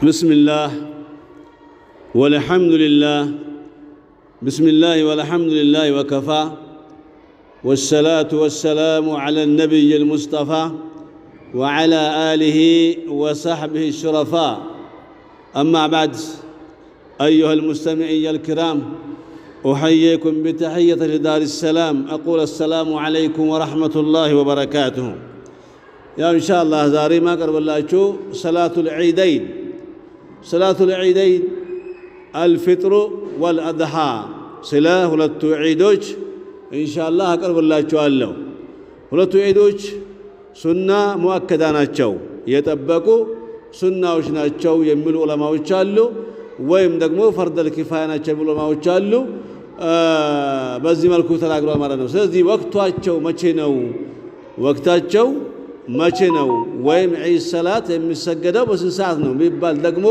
بسم الله والحمد لله بسم الله والحمد لله وكفى والصلاة والسلام على النبي المصطفى وعلى آله وصحبه الشرفاء أما بعد أيها المستمعين الكرام أحييكم بتحية دار السلام أقول السلام عليكم ورحمة الله وبركاته يا إن شاء الله زاري ما قرب الله صلاة العيدين صلاة العيدين الفطر والأضحى صلاة ሁለቱ ዒዶች ኢንሻአላህ አቀርብላችኋለሁ። ሁለቱ ዒዶች ሱና ሙአከዳ ናቸው፣ የጠበቁ ሱናዎች ናቸው የሚሉ ዑለማዎች አሉ። ወይም ደግሞ ፈርደል ኪፋያ ናቸው የሚሉ ዑለማዎች አሉ። በዚህ መልኩ ተናግሯል ማለት ነው። ስለዚህ ወቅታቸው መቼ ነው? ወቅታቸው መቼ ነው? ወይም ዒድ ሰላት የሚሰገደው በስንት ሰዓት ነው ቢባል ደግሞ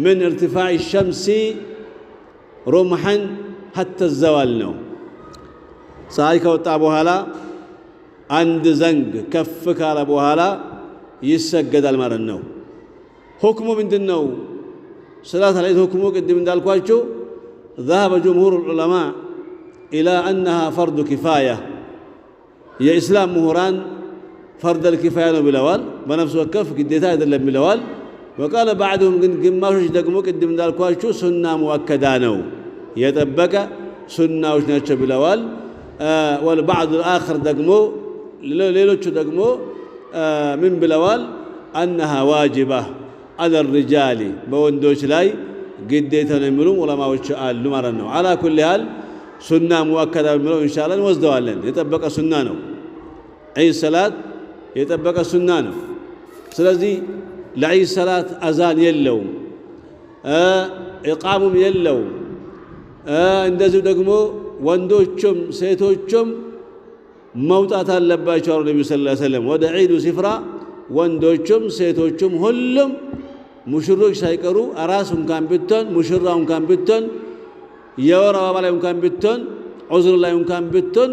من ارتفاع الشمس رمحا حتى الزوال ነው። ፀሐይ ከወጣ በኋላ አንድ ዘንግ ከፍ ካለ በኋላ ይሰገዳል ማለት ነው። ሁክሙ ምንድነው? ሰላት ላይ ሁክሙ ቅድም እንዳልኳችሁ ذهب جمهور العلماء إلى أنها فرض كفاية የኢስላም ምሁራን ፈርደል ኪፋያ ነው ብለዋል። በነፍስ ወከፍ ግዴታ አይደለም ብለዋል። وقال بعضهم ግን ግማሾች ደግሞ ቅድም እንዳልኳችሁ ሱና ሙአከዳ ነው፣ የጠበቀ ሱናዎች ናቸው ብለዋል። والبعض الآخر ደግሞ ሌሎቹ ደግሞ ምን ብለዋል? أنها واجبة على الرجال በወንዶች ላይ ግዴታ ነው የሚሉ ዑለማዎች አሉ ማለት ነው። على كل حال ሱና ሙአከዳ የሚለው ኢንሻአላህ እንወስደዋለን። የጠበቀ ሱና ነው። ዒድ ሰላት የጠበቀ ሱና ነው። ስለዚህ ለዒድ ሰላት አዛን የለውም፣ ኢቃሙም የለውም። እንደዚሁ ደግሞ ወንዶቹም ሴቶቹም መውጣት አለባቸው አሉ ነብዩ ሰለላሁ ዐለይሂ ወሰለም። ወደ ዒዱ ስፍራ ወንዶቹም ሴቶቹም ሁሉም ሙሽሮች ሳይቀሩ አራስ እንኳን ብትሆን ሙሽራው እንኳን ብትሆን የወር አበባ ላይ እንኳን ብትሆን ዑዝር ላይ እንኳን ብትሆን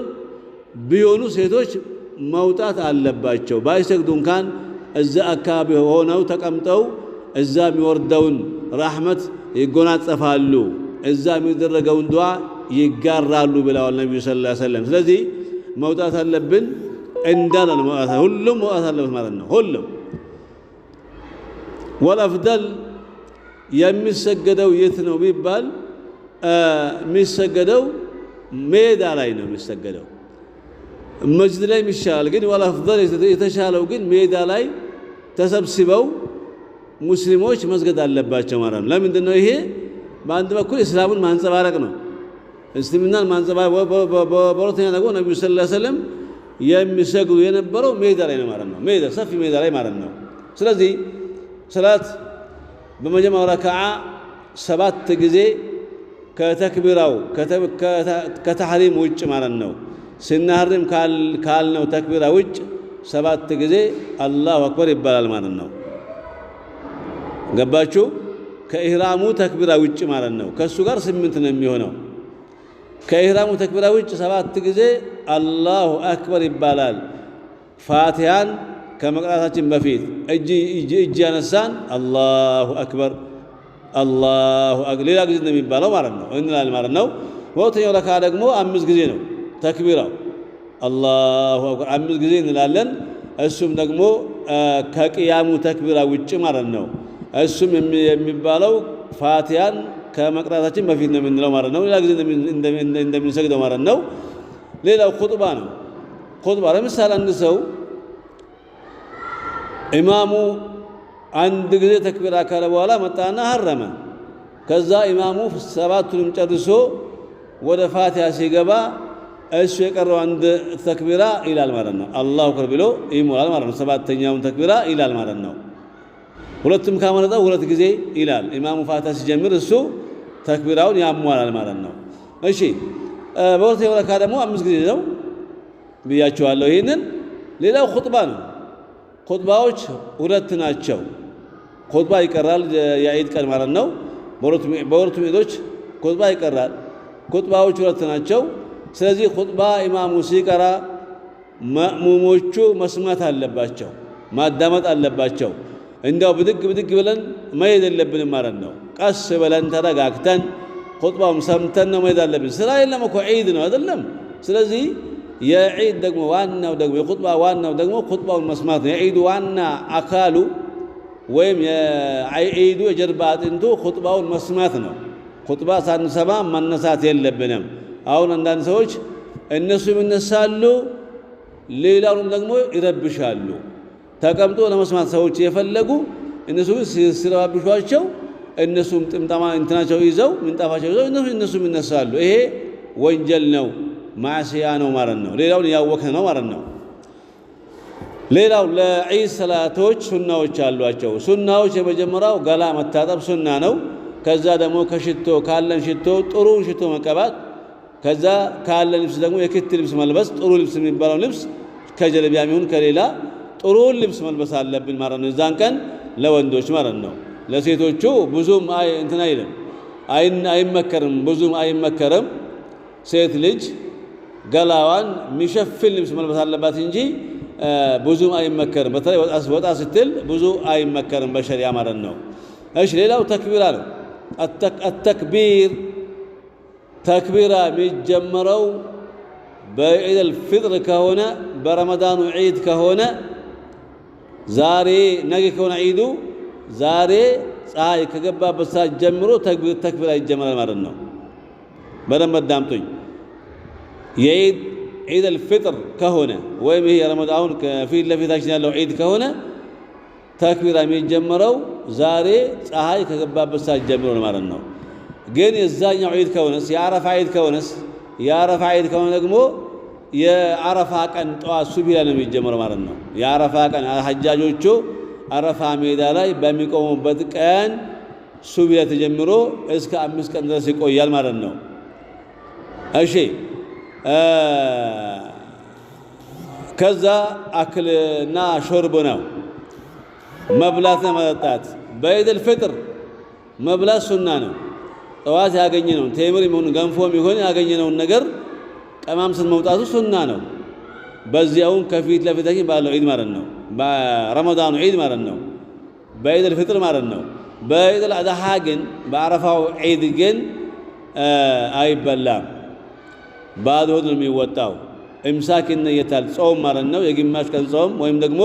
ቢሆኑ ሴቶች መውጣት አለባቸው። ባይሰግዱ እንኳን እዛ አካባቢ ሆነው ተቀምጠው እዛ የሚወርደውን ረሕመት ይጎናጸፋሉ፣ እዛ የሚደረገውን ዱዓ ይጋራሉ ብለዋል ነብዩ ሰለላሁ ዐለይሂ ወሰለም። ስለዚህ መውጣት አለብን እንዳለ ነው። ሁሉም መውጣት አለበት ማለት ነው። ሁሉም ወልአፍደል የሚሰገደው የት ነው ቢባል የሚሰገደው ሜዳ ላይ ነው የሚሰገደው። መስጂድ ላይ ይሻላል፣ ግን ወልአፍደል የተሻለው ግን ሜዳ ላይ ተሰብስበው ሙስሊሞች መስገድ አለባቸው ማለት ነው። ለምንድን ነው ይሄ? በአንድ በኩል እስላሙን ማንጸባረቅ ነው፣ እስልምናን ማንጸባረቅ። በሁለተኛ ደግሞ ነብዩ ሰለላሁ ዐለይሂ ወሰለም የሚሰግዱ የነበረው ሜዳ ላይ ነው ማለት ነው። ሜዳ ሰፊ ሜዳ ላይ ማለት ነው። ስለዚህ ሰላት በመጀመሪያው ረክዓ 7 ጊዜ ከተክቢራው ከተሕሪም ውጭ ማለት ነው። ስናህርም ካልነው ተክቢራ ውጭ 7 ጊዜ አላሁ አክበር ይባላል ማለት ነው። ገባችሁ? ከኢህራሙ ተክቢራ ውጭ ማለት ነው። ከሱ ጋር 8 ነው የሚሆነው። ከኢህራሙ ተክቢራ ውጭ 7 ጊዜ አላሁ አክበር ይባላል። ፋቲሃን ከመቅራታችን በፊት እጅ ያነሳን አላሁ አክበር አላሁ አክበር ሌላ ጊዜ ነው የሚባለው ማለት ነው እንላል ማለት ነው። በሁለተኛው ረካ ደግሞ 5 ጊዜ ነው ተክቢራው አላሁ አክበር 5 ጊዜ እንላለን። እሱም ደግሞ ከቅያሙ ተክቢራ ውጭ ማለት ነው። እሱም የሚባለው ፋቲሃን ከመቅራታችን በፊት ነው የምንለው ማለት ነው። ሌላ ጊዜ እንደምንሰግደው ማለት ነው። ሌላው ኹጥባ ነው። ኹጥባ ለምሳሌ አንድ ሰው ኢማሙ አንድ ጊዜ ተክቢራ ካለ በኋላ መጣና ሐረመ። ከዛ ኢማሙ 7ቱንም ጨርሶ ወደ ፋቲሃ ሲገባ እሱ የቀረው አንድ ተክቢራ ይላል ማለት ነው። አላሁ አክበር ብሎ ይሞላል ማለት ነው። 7ኛውን ተክቢራ ይላል ማለት ነው። ሁለቱም ካመለጠው 2 ጊዜ ይላል። ኢማሙ ፋቲሃ ሲጀምር እሱ ተክቢራውን ያሟላል ማለት ነው። እሺ በሁለተኛው ረካ ደግሞ 5 ጊዜ ነው ብያቸዋለሁ። ይሄንን ሌላው ኹጥባ ነው። ኹጥባዎች 2 ናቸው። ኹጥባ ይቀራል የዒድ ቀን ማለት ነው። በሁለቱም ዒዶች ኹጥባ ይቀራል። ኹጥባዎች 2 ናቸው። ስለዚህ ኹጥባ ኢማሙ ሲቀራ መእሙሞቹ መስማት አለባቸው፣ ማዳመጥ አለባቸው። እንዳው ብድግ ብለን መሄድ የለብንም ማለት ነው። ቀስ ብለን ተረጋግተን ኹጥባውን ሰምተን ነው መሄድ አለብን። ስራ የለም እኮ ዒድ ነው አይደለም። ስለዚህ የዒድ ደግሞ ዋናው ደግሞ የኹጥባ ዋናው ደግሞ ኹጥባውን መስማት ነው። የዒዱ ዋና አካሉ ወይም የዒዱ የጀርባ አጥንቱ ኹጥባውን መስማት ነው። ኹጥባ ሳንሰማ መነሳት የለብንም። አሁን አንዳንድ ሰዎች እነሱም ይነሳሉ፣ ሌላውንም ደግሞ ይረብሻሉ። ተቀምጦ ለመስማት ሰዎች የፈለጉ እነሱ ሲረባብሿቸው እነሱም ጥምጣማ እንትናቸው ይዘው ምንጣፋቸው ይዘው እነሱም ይነሳሉ። ይሄ ወንጀል ነው፣ ማዕሲያ ነው ማለት ነው። ሌላውን ያወከ ነው ማለት ነው። ሌላው ለዒድ ሰላቶች ሱናዎች አሏቸው። ሱናዎች የመጀመሪያው ገላ መታጠብ ሱና ነው። ከዛ ደግሞ ከሽቶ ካለን ሽቶ ጥሩ ሽቶ መቀባት፣ ከዛ ካለን ልብስ ደግሞ የክት ልብስ መልበስ። ጥሩ ልብስ የሚባለው ልብስ ከጀለቢያም ይሁን ከሌላ ጥሩ ልብስ መልበስ አለብን ማለት ነው። እዛን ቀን ለወንዶች ማለት ነው። ለሴቶቹ ብዙም እንትን አይልም አይመከርም፣ ብዙም አይመከርም። ሴት ልጅ ገላዋን የሚሸፍን ልብስ መልበስ አለባት እንጂ ብዙም አይመከርም። በተለይ ወጣ ስትል ብዙ አይመከርም በሸሪዓ ማለት ነው። እሺ ሌላው ተክቢራ ነው። التكبير ተክቢራ የሚጀመረው በዒድ አልፊጥር ከሆነ በረመዳኑ ዒድ ከሆነ ዛሬ ነገ ከሆነ ዒዱ ዛሬ ፀሐይ ከገባበት ሰዓት ጀምሮ ተክቢራ ይጀመራል ማለት ነው። በደንብ አዳምጡኝ። የዒድ አልፊጥር ከሆነ ወይም ይሄ ረመዳን ከፊት ለፊታችን ያለው ዒድ ከሆነ ተክቢራ የሚጀመረው ዛሬ ፀሐይ ከገባበት ሰዓት ጀምሮ ነው ማለት ነው። ግን የዛኛው ዒድ ከሆነስ የአረፋ ዒድ ከሆነስ የአረፋ ዒድ ከሆነ ደግሞ የአረፋ ቀን ጠዋት ሱብሒ ላይ ነው የሚጀመረው ማለት ነው። የአረፋ ቀን ሐጃጆቹ አረፋ ሜዳ ላይ በሚቆሙበት ቀን ሱብሒ ላይ ተጀምሮ እስከ 5 ቀን ድረስ ይቆያል ማለት ነው። እሺ ከዛ አክልና ሾርብ ነው፣ መብላትና መጠጣት። በዒድ አልፊጥር መብላት ሱና ነው። ጠዋት ያገኘነውን ቴምር ይሁን ገንፎም ይሁን ያገኘነውን ነገር ቀማምሰን መውጣቱ ሱና ነው። በዚያውን ከፊት ለፊታችን ባለው ዒድ ማለት ነው፣ በረመዳኑ ዒድ ማለት ነው፣ በዒድ አልፊጥር ማለት ነው። በዒድ አልአድሃ ግን በአረፋው ዒድ ግን አይበላም፣ ባዶ ሆድ ነው የሚወጣው። ኢምሳክ ይነየታል፣ ጾም ማለት ነው። የግማሽ ቀን ጾም ወይም ደግሞ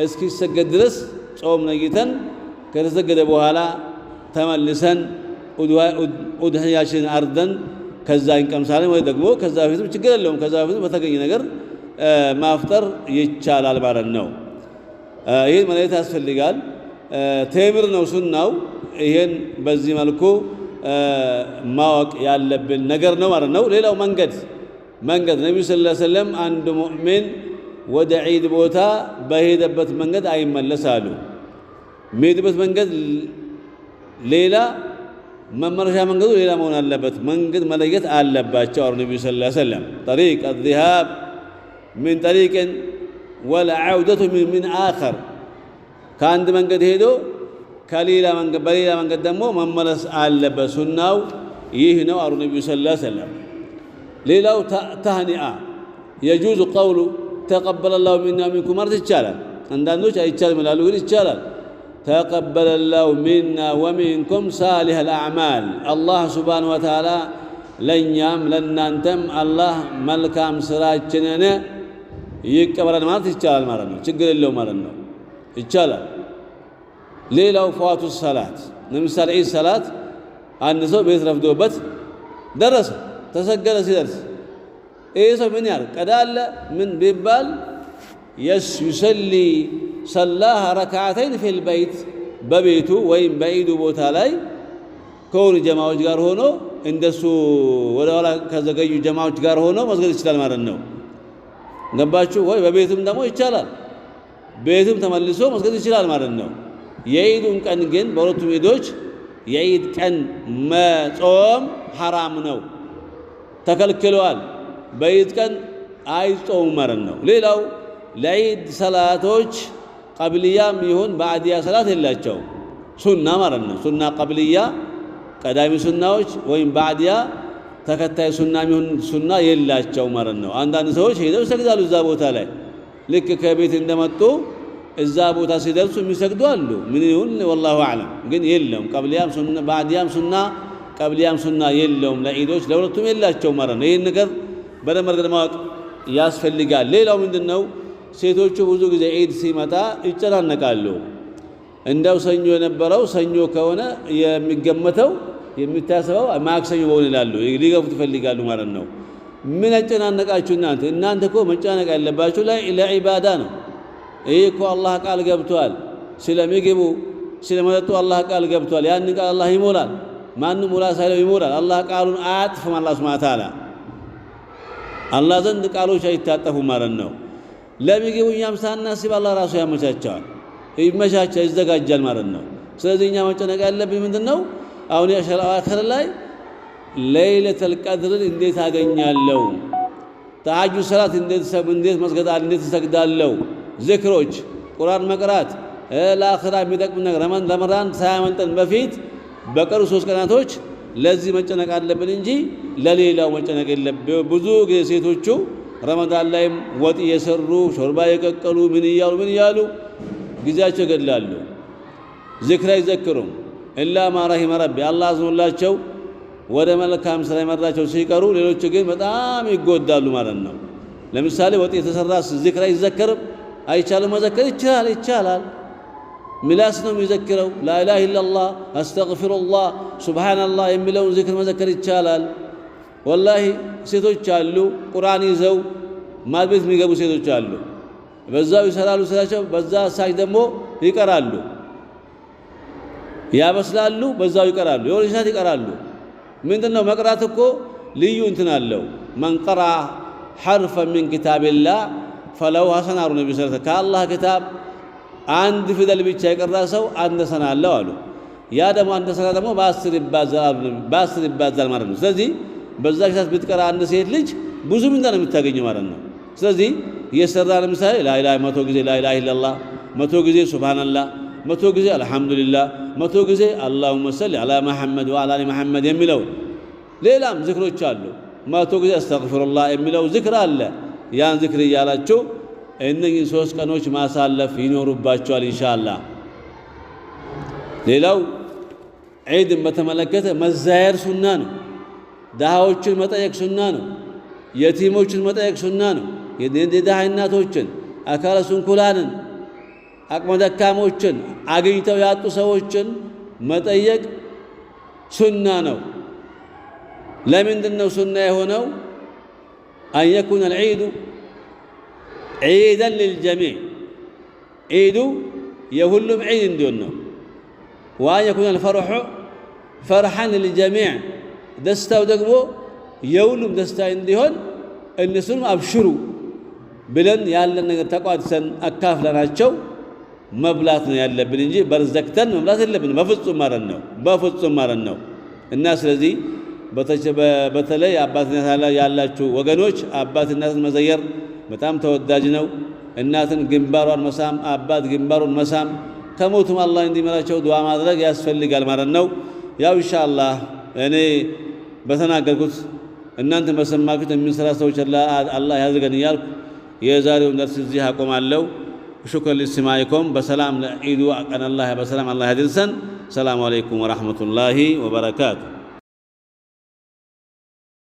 እስኪሰገድ ድረስ ጾም ነይተን ከተሰገደ በኋላ ተመልሰን ኡድህያችን አርደን ከዛ እንቀምሳለን። ወይ ደግሞ ከዛ በፊትም ችግር የለውም፣ ከዛ በፊትም በተገኘ ነገር ማፍጠር ይቻላል ማለት ነው። ይህን መለየት ያስፈልጋል። ቴምር ነው ሱናው። ይህን በዚህ መልኩ ማወቅ ያለብን ነገር ነው ማለት ነው። ሌላው መንገድ ነቢዩ ሰለላሁ ዐለይሂ ወሰለም አንድ ሙእሚን ወደ ዒድ ቦታ በሄደበት መንገድ አይመለስ አሉ። የሚሄድበት መንገድ ሌላ፣ መመረሻ መንገዱ ሌላ መሆን አለበት። መንገድ መለየት አለባቸው አሉ ነቢዩ ሰለላሁ ዐለይሂ ወሰለም። ጠሪቅ አዝሃብ ሚን ጠሪቅን ወልዐውደቱ ሚን አኸር፣ ከአንድ መንገድ ሄዶ በሌላ መንገድ ደግሞ መመለስ አለበት። ሱናው ይህ ነው አሉ ነቢዩ ሰለላሁ ዐለይሂ ወሰለም። ሌላው ተህኒአ የጁዙ ቀውሉ ተቀበለ ላሁ ሚና ሚንኩም ማለት ይቻላል። አንዳንዶች አይቻልም ይላሉ፣ ግን ይቻላል። ተቀበለ ላሁ ሚና ወሚንኩም ሳሊህ አልአዕማል፣ አላህ ሱብሓነሁ ወተዓላ ለእኛም ለእናንተም አላህ መልካም ስራችንን ይቀበላል ማለት ይቻላል ማለት ነው። ችግር የለው ማለት ነው፣ ይቻላል። ሌላው ፈዋቱ ሰላት፣ ለምሳሌ ዒድ ሰላት አንድ ሰው ቤት ረፍዶበት ደረሰ፣ ተሰገደ። ሲደርስ ይህ ሰው ምን ያህል ቀዳለ ምን ቢባል ዩሰሊ ሰላህ ረክዓተይን ፊል በይት፣ በቤቱ ወይም በዒዱ ቦታ ላይ ከሆኑ ጀማዎች ጋር ሆኖ እንደሱ ወደ ኋላ ከዘገዩ ጀማዎች ጋር ሆኖ መስገድ ይችላል ማለት ነው። ገባችሁ ወይ? በቤቱም ደግሞ ይቻላል፣ ቤቱም ተመልሶ መስገድ ይችላል ማለት ነው። የዒዱን ቀን ግን በሁለቱም ዒዶች የዒድ ቀን መጾም ሐራም ነው፣ ተከልክለዋል። በዒድ ቀን አይጾሙም ማለት ነው። ሌላው ለዒድ ሰላቶች ቀብልያም ይሁን ባዕድያ ሰላት የላቸው፣ ሱና ማለት ነው። ሱና ቀብልያ ቀዳሚ ሱናዎች ወይም ባዕድያ ተከታይ ሱና ይሁን ሱና የላቸው ማለት ነው። አንዳንድ ሰዎች ሄደው ይሰግዳሉ እዛ ቦታ ላይ ልክ ከቤት እንደመጡ እዛ ቦታ ሲደርሱ የሚሰግዱ አሉ። ምን ይሁን ወላሁ አዕለም። ግን የለም ቀብሊያም ሱና ባዕድያም ሱና ቀብሊያም ሱና የለውም ለዒዶች ለሁለቱም የላቸው ማለት ነው። ይህን ነገር በደንብ አድርገን ማወቅ ያስፈልጋል። ሌላው ምንድነው ሴቶቹ ብዙ ጊዜ ዒድ ሲመጣ ይጨናነቃሉ። እንደው ሰኞ የነበረው ሰኞ ከሆነ የሚገመተው የሚታሰበው ማክሰኞ በሆነ ይላሉ። ሊገፉት ይፈልጋሉ ማለት ነው። ምን ያጨናነቃችሁ እናንተ እኮ መጨናነቅ ያለባችሁ ለዒባዳ ነው። ይህ እኮ አላህ ቃል ገብቷል። ስለሚገቡ ስለመጠጡ አላህ ቃል ገብቷል። ያን ቃል አላህ ይሞላል። ማንም ሙላ ሳይለው ይሞላል። አላህ ቃሉን አያጥፍም። አላህ ሱብሓነሁ ወተዓላ አላህ ዘንድ ቃሎች አይታጠፉም ማለት ነው። ለሚገቡ እኛም ሳናስብ አላህ ራሱ ያመቻቸዋል፣ ይመቻቻል፣ ይዘጋጃል ማለት ነው። ስለዚህ እኛ መጨነቅ ያለብን ምንድነው? አሁን የአሽረል አዋኺር ላይ ለይለቱል ቀድርን እንዴት አገኛለሁ? ተሐጁድ ሰላት እንዴት መስገዳለሁ? እንዴት እሰግዳለሁ? ዚክሮች፣ ቁርአን መቅራት፣ ለአኺራ የሚጠቅም ነገር ረመዳን ሳያመልጠን በፊት በቀሩ 3 ቀናቶች ለዚህ መጨነቅ አለብን እንጂ ለሌላው መጨነቅ የለብን። ብዙ ጊዜ ሴቶቹ ረመዳን ላይም ወጥ እየሰሩ ሾርባ የቀቀሉ ምን እያሉ ጊዜያቸው ይገድላሉ። ዚክር አይዘክሩም። ኢላ ማ ረሂመ ረቢ አላህ አዝኖላቸው ወደ መልካም ስራ የመራቸው ሲቀሩ፣ ሌሎች ግን በጣም ይጎዳሉ ማለት ነው። ለምሳሌ ወጥ የተሰራ ዚክር አይዘከርም? አይቻልም? መዘከር ይቻላል። ምላስ ነው የሚዘክረው። ላኢላሃ ኢለላህ አስተግፊሩላህ ሱብሃነላህ የሚለውን ዚክር መዘከር ይቻላል። ወላሂ ሴቶች አሉ ቁርአን ይዘው ማድ ቤት የሚገቡ ሴቶች አሉ። በዛው ይሰራሉ ስራቸው፣ በዛ ሳጅ ደግሞ ይቀራሉ፣ ያበስላሉ፣ በዛው ይቀራሉ፣ የሆነ ሰዓት ይቀራሉ። ምንድነው መቅራት እኮ ልዩ እንትን አለው። መን ቀራ ሐርፈን ሚን ኪታቢላህ ፈለው ሐሰና አሉ ነብዩ ሰለላሁ ዐለይሂ ወሰለም። ከአላህ ክታብ አንድ ፊደል ብቻ የቀራ ሰው አንድ ሰና አለው አሉ። ያ ደግሞ አንድ ሰና ደግሞ በ10 ይባዛል ማለት ነው። ስለዚህ በዛ ሰዓት ብትቀራ አንድ ሴት ልጅ ብዙ ምንዳ ነው የምታገኘው ማለት ነው። ስለዚህ እየሰራ ለምሳሌ ላኢላሃ 100 ጊዜ ላኢላሃ ኢለላህ፣ 100 ጊዜ ሱብሃንአላህ፣ 100 ጊዜ አልሐምዱሊላህ፣ 100 ጊዜ አላሁመ ሰሊ ዐላ መሐመድ ወዐላ አሊ መሐመድ የሚለው ሌላም ዝክሮች አሉ። 100 ጊዜ አስተግፊሩላህ የሚለው ዝክር አለ። ያን ዝክር እያላችሁ እነዚህ 3 ቀኖች ማሳለፍ ይኖርባቸዋል ኢንሻአላህ። ሌላው ዒድን በተመለከተ መዛየር ሱና ነው። ድሃዎችን መጠየቅ ሱና ነው። የቲሞችን መጠየቅ ሱና ነው። የድሃ እናቶችን፣ አካለ ስንኩላንን፣ አቅመ ደካሞችን፣ አግኝተው ያጡ ሰዎችን መጠየቅ ሱና ነው። ለምንድን ነው ሱና የሆነው? አን የኩነ አልዒዱ ዒደን ሊልጀሚዕ፣ ዒዱ የሁሉም ዒድ እንዲሆን ነው። ወአን የኩነ አልፈርሑ ፈርሐን ሊልጀሚዕ፣ ደስታው ደግሞ የሁሉም ደስታ እንዲሆን እነሱንም አብሽሩ ብለን ያለን ነገር ተቋድሰን አካፍለናቸው መብላት ነው ያለብን እንጂ በርዘክተን መብላት የለብን በፍጹም ማለት ነው። እና ስለዚህ በተለይ አባትነት ያላችሁ ወገኖች አባትነትን መዘየር በጣም ተወዳጅ ነው። እናትን ግንባሯን መሳም፣ አባት ግንባሩን መሳም፣ ከሞቱም አላህ እንዲመራቸው ዱዓ ማድረግ ያስፈልጋል ማለት ነው። ያው ኢንሻአላህ እኔ በተናገርኩት እናንተ በሰማችሁት የምንሰራ ሰዎች አላህ ያድርገን እያልኩ የዛሬውን ደርስ እዚህ አቆማለሁ። شكرا لاستماعكم. بسلام لعيد ቀን አላህ በሰላም አላህ ያድርሰን። ሰላም አለይኩም ወራህመቱላሂ ወበረካቱ።